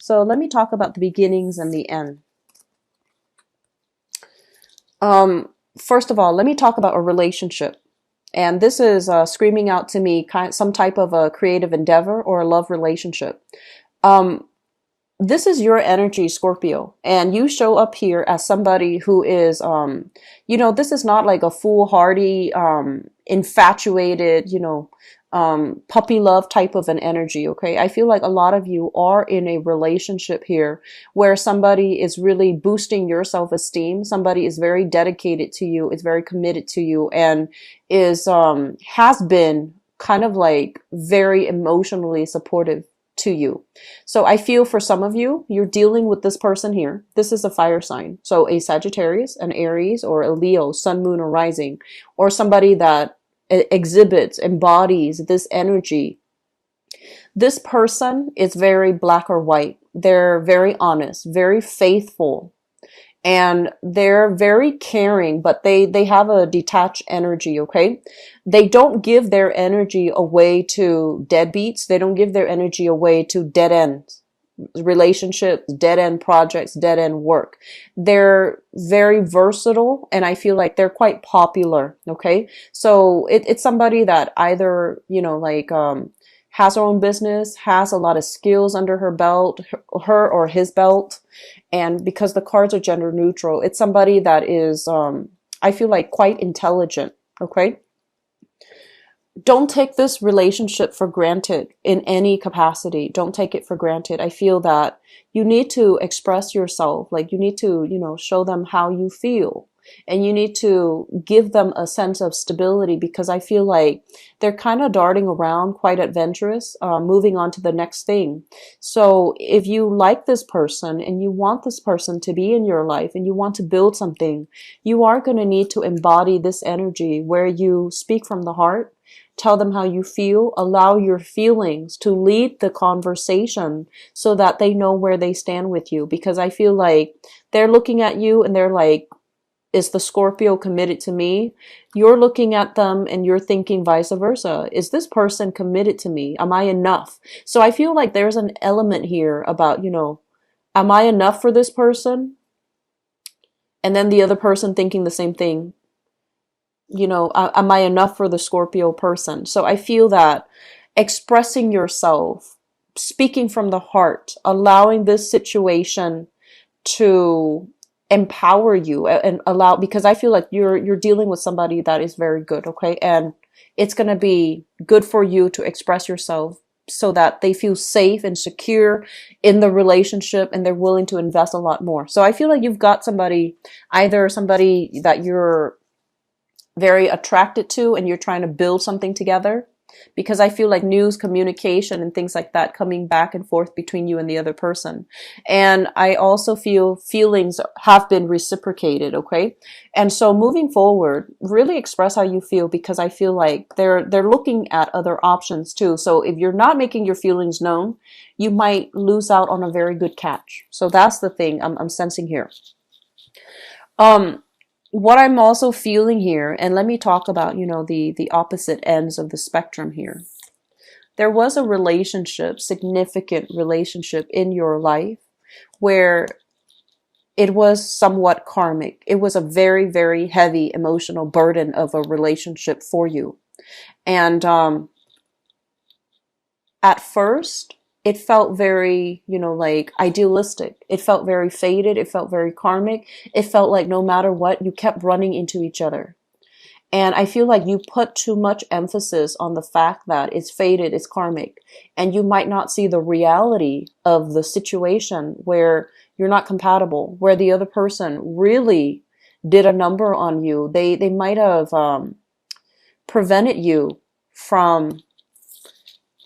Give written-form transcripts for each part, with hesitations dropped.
So let me talk about the beginnings and the end. First of all, let me talk about a relationship. And this is screaming out to me some type of a creative endeavor or a love relationship. Um, this is your energy, Scorpio, and you show up here as somebody who is, this is not like a foolhardy, infatuated, puppy love type of an energy. Okay. I feel like a lot of you are in a relationship here where somebody is really boosting your self-esteem. Somebody is very dedicated to you, is very committed to you, and has been kind of like very emotionally supportive to you. So I feel for some of you, you're dealing with this person here. This is a fire sign. So a Sagittarius, an Aries, or a Leo, sun, moon, or rising, or somebody that exhibits, embodies this energy. This person is very black or white. They're very honest, very faithful, and they're very caring, but they have a detached energy. Okay. They don't give their energy away to deadbeats. They don't give their energy away to dead ends relationships, dead end projects, dead end work. They're very versatile, and I feel like they're quite popular. Okay. So it's somebody that either, has her own business, has a lot of skills under her belt, her or his belt. And because the cards are gender neutral, it's somebody that is, I feel like, quite intelligent. Okay. Don't take this relationship for granted in any capacity. Don't take it for granted. I feel that you need to express yourself. Like you need to, show them how you feel. And you need to give them a sense of stability, because I feel like they're kind of darting around, quite adventurous, moving on to the next thing. So if you like this person and you want this person to be in your life and you want to build something, you are going to need to embody this energy where you speak from the heart. Tell them how you feel. Allow your feelings to lead the conversation so that they know where they stand with you. Because I feel like they're looking at you and they're like, is the Scorpio committed to me? You're looking at them and you're thinking vice versa. Is this person committed to me? Am I enough? So I feel like there's an element here about, am I enough for this person? And then the other person thinking the same thing. Am I enough for the Scorpio person? So I feel that expressing yourself, speaking from the heart, allowing this situation to empower you and allow, because I feel like you're dealing with somebody that is very good. Okay. And it's going to be good for you to express yourself so that they feel safe and secure in the relationship and they're willing to invest a lot more. So I feel like you've got either somebody that you're very attracted to and you're trying to build something together, because I feel like news, communication, and things like that coming back and forth between you and the other person. And I also feel feelings have been reciprocated. Okay. And so moving forward, really express how you feel, because I feel like they're looking at other options too. So if you're not making your feelings known, you might lose out on a very good catch. So that's the thing I'm sensing here. What I'm also feeling here, and let me talk about, the opposite ends of the spectrum here. There was a relationship, significant relationship in your life where it was somewhat karmic. It was a very, very heavy emotional burden of a relationship for you. And at first, it felt very, idealistic. It felt very faded. It felt very karmic. It felt like no matter what, you kept running into each other. And I feel like you put too much emphasis on the fact that it's faded, it's karmic, and you might not see the reality of the situation where you're not compatible, where the other person really did a number on you. They might have prevented you from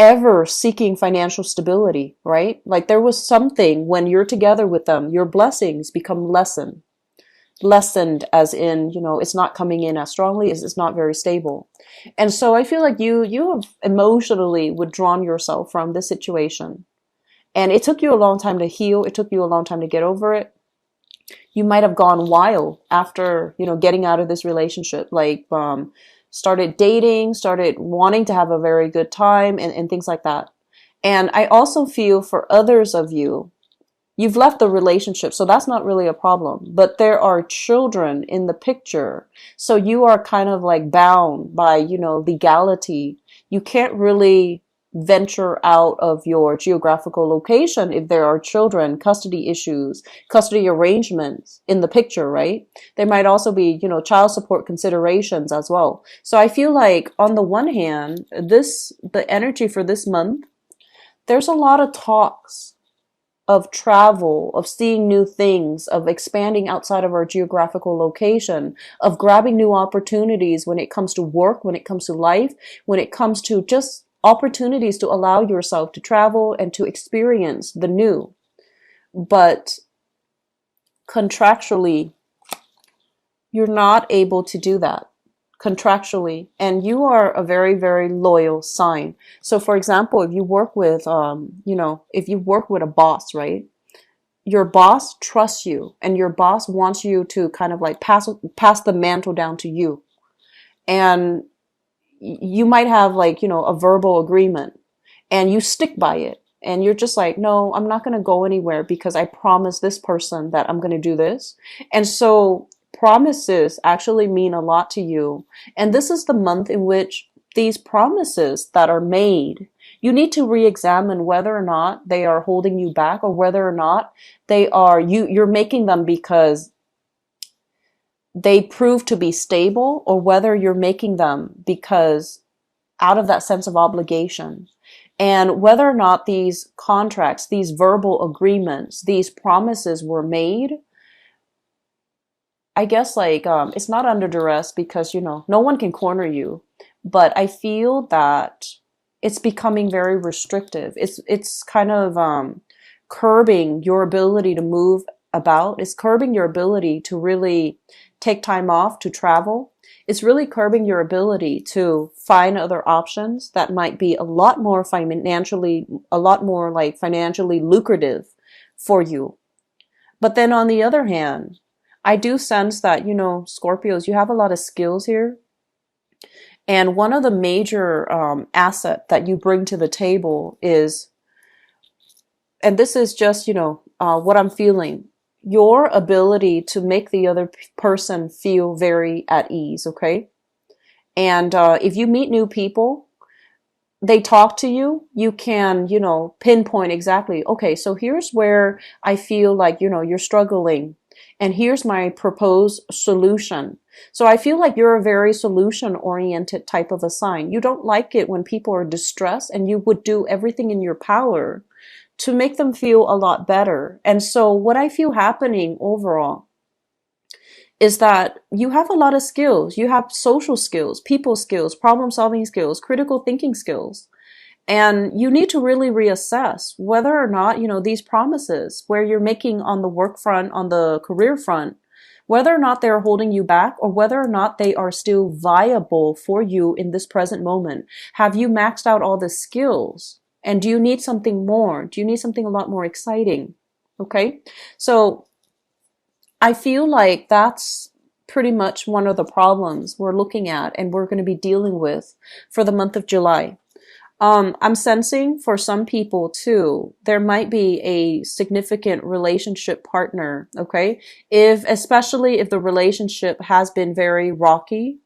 ever seeking financial stability, right? Like there was something when you're together with them, your blessings become lessened as in, it's not coming in as strongly, it's not very stable. And so I feel like you have emotionally withdrawn yourself from this situation. And it took you a long time to heal. It took you a long time to get over it. You might have gone wild after, getting out of this relationship, like, started dating, started wanting to have a very good time and things like that. And I also feel for others of you, You've left the relationship, so that's not really a problem. But there are children in the picture. So you are kind of like bound by, legality. You can't really venture out of your geographical location if there are children, custody issues, custody arrangements in the picture, right? There might also be, child support considerations as well. So I feel like on the one hand, the energy for this month, there's a lot of talks of travel, of seeing new things, of expanding outside of our geographical location, of grabbing new opportunities when it comes to work, when it comes to life, when it comes to just opportunities to allow yourself to travel and to experience the new. But contractually, you're not able to do that contractually, and you are a very, very loyal sign. So for example, if you work with if you work with a boss, right, your boss trusts you and your boss wants you to kind of like pass the mantle down to you, and you might have like a verbal agreement and you stick by it, and you're just like, no, I'm not going to go anywhere because I promised this person that I'm going to do this. And so promises actually mean a lot to you. And this is the month in which these promises that are made, you need to re-examine whether or not they are holding you back, or whether or not you're making them because they prove to be stable, or whether you're making them because out of that sense of obligation. And whether or not these contracts, these verbal agreements, these promises were made, I guess like it's not under duress because no one can corner you, but I feel that it's becoming very restrictive. It's kind of curbing your ability to move about. It's curbing your ability to really take time off to travel. It's really curbing your ability to find other options that might be a lot more financially lucrative for you. But then on the other hand, I do sense that, Scorpios, you have a lot of skills here. And one of the major asset that you bring to the table is, and this is just, what I'm feeling, your ability to make the other person feel very at ease, okay? And if you meet new people, they talk to you, you can, pinpoint exactly, okay, so here's where I feel like, you're struggling. And here's my proposed solution. So I feel like you're a very solution-oriented type of a sign. You don't like it when people are distressed, and you would do everything in your power to make them feel a lot better. And so what I feel happening overall is that you have a lot of skills. You have social skills, people skills, problem-solving skills, critical thinking skills. And you need to really reassess whether or not, these promises where you're making on the work front, on the career front, whether or not they're holding you back, or whether or not they are still viable for you in this present moment. Have you maxed out all the skills? And do you need something more? Do you need something a lot more exciting? Okay. So I feel like that's pretty much one of the problems we're looking at and we're going to be dealing with for the month of July. I'm sensing for some people too, there might be a significant relationship partner, okay? Especially if the relationship has been very rocky,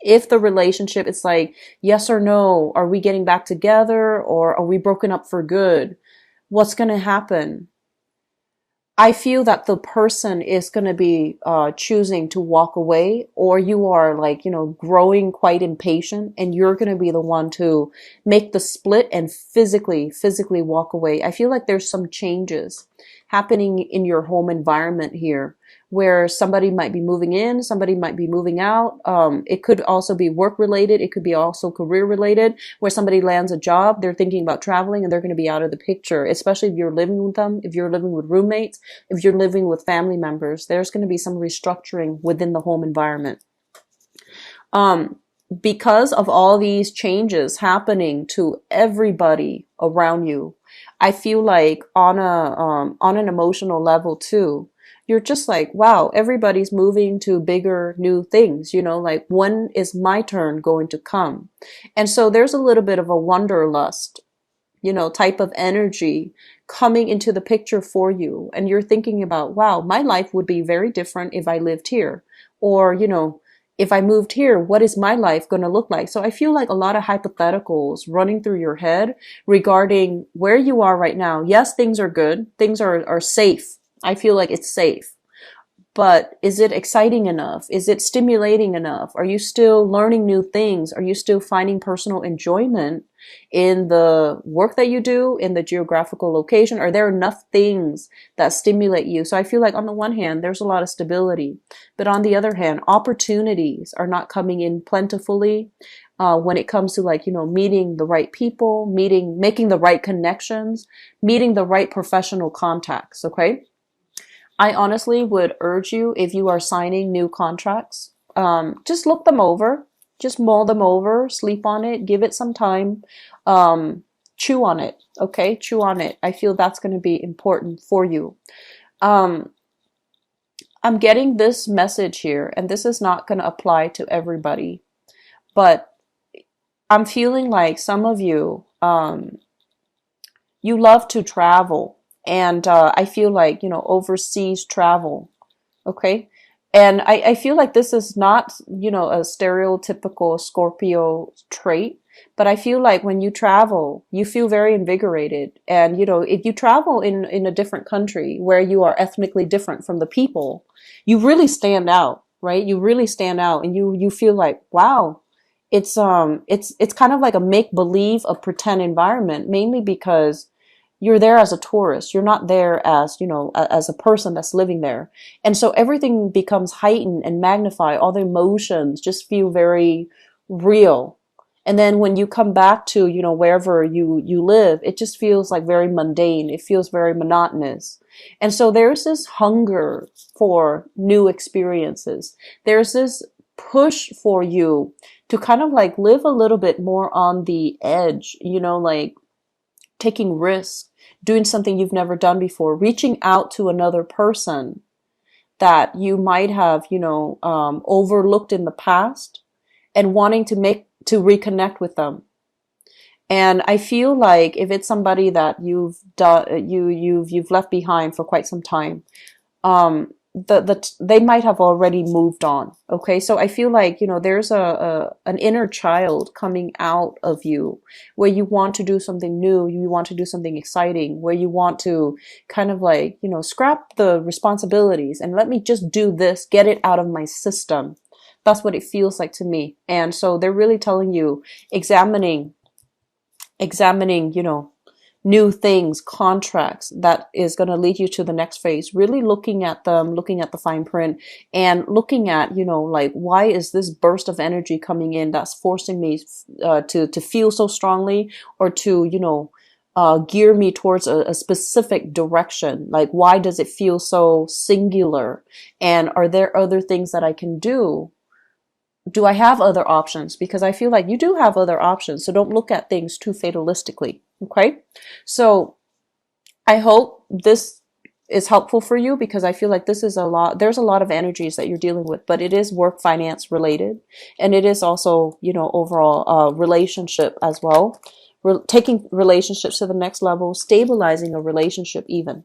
if the relationship is like, yes or no, are we getting back together or are we broken up for good? What's going to happen? I feel that the person is going to be choosing to walk away, or you are like, growing quite impatient and you're going to be the one to make the split and physically walk away. I feel like there's some changes happening in your home environment here, where somebody might be moving in, somebody might be moving out. It could also be work related. It could be also career related, where somebody lands a job, they're thinking about traveling and they're going to be out of the picture, especially if you're living with them, if you're living with roommates, if you're living with family members, there's going to be some restructuring within the home environment. Because of all these changes happening to everybody around you, I feel like on an emotional level too, you're just like, wow, everybody's moving to bigger new things, like when is my turn going to come? And so there's a little bit of a wanderlust type of energy coming into the picture for you. And you're thinking about, wow, my life would be very different if I lived here. Or, if I moved here, what is my life going to look like? So I feel like a lot of hypotheticals running through your head regarding where you are right now. Yes, things are good. Things are safe. I feel like it's safe. But is it exciting enough? Is it stimulating enough? Are you still learning new things? Are you still finding personal enjoyment in the work that you do, in the geographical location? Are there enough things that stimulate you? So I feel like on the one hand, there's a lot of stability, but on the other hand, opportunities are not coming in plentifully. When it comes to meeting the right people, making the right connections, meeting the right professional contacts. Okay. I honestly would urge you, if you are signing new contracts, just look them over, just mull them over, sleep on it, give it some time, chew on it. Okay, chew on it. I feel that's going to be important for you. Um, I'm getting this message here, and this is not going to apply to everybody, but I'm feeling like some of you, you love to travel. And I feel like, overseas travel. Okay. And I feel like this is not, a stereotypical Scorpio trait, but I feel like when you travel, you feel very invigorated. And, if you travel in a different country where you are ethnically different from the people, you really stand out, right? You really stand out and you feel like, wow, it's kind of like a make believe, a pretend environment, mainly because you're there as a tourist. You're not there as, as a person that's living there. And so everything becomes heightened and magnified. All the emotions just feel very real. And then when you come back to, wherever you live, it just feels like very mundane. It feels very monotonous. And so there's this hunger for new experiences. There's this push for you to kind of like live a little bit more on the edge, like taking risks, doing something you've never done before, reaching out to another person that you might have, overlooked in the past and wanting to reconnect with them. And I feel like if it's somebody that you've done, you've left behind for quite some time, they might have already moved on. Okay. So I feel like, there's an inner child coming out of you where you want to do something new. You want to do something exciting, where you want to kind of like, scrap the responsibilities and let me just do this, get it out of my system. That's what it feels like to me. And so they're really telling you, examining, new things, contracts that is going to lead you to the next phase, really looking at them, looking at the fine print and looking at, like, why is this burst of energy coming in that's forcing me to feel so strongly or to, gear me towards a specific direction? Like, why does it feel so singular? And are there other things that I can do? Do I have other options? Because I feel like you do have other options. So don't look at things too fatalistically. Okay. So I hope this is helpful for you, because I feel like there's a lot of energies that you're dealing with, but it is work finance related. And it is also, overall, relationship as well. Taking relationships to the next level, stabilizing a relationship even.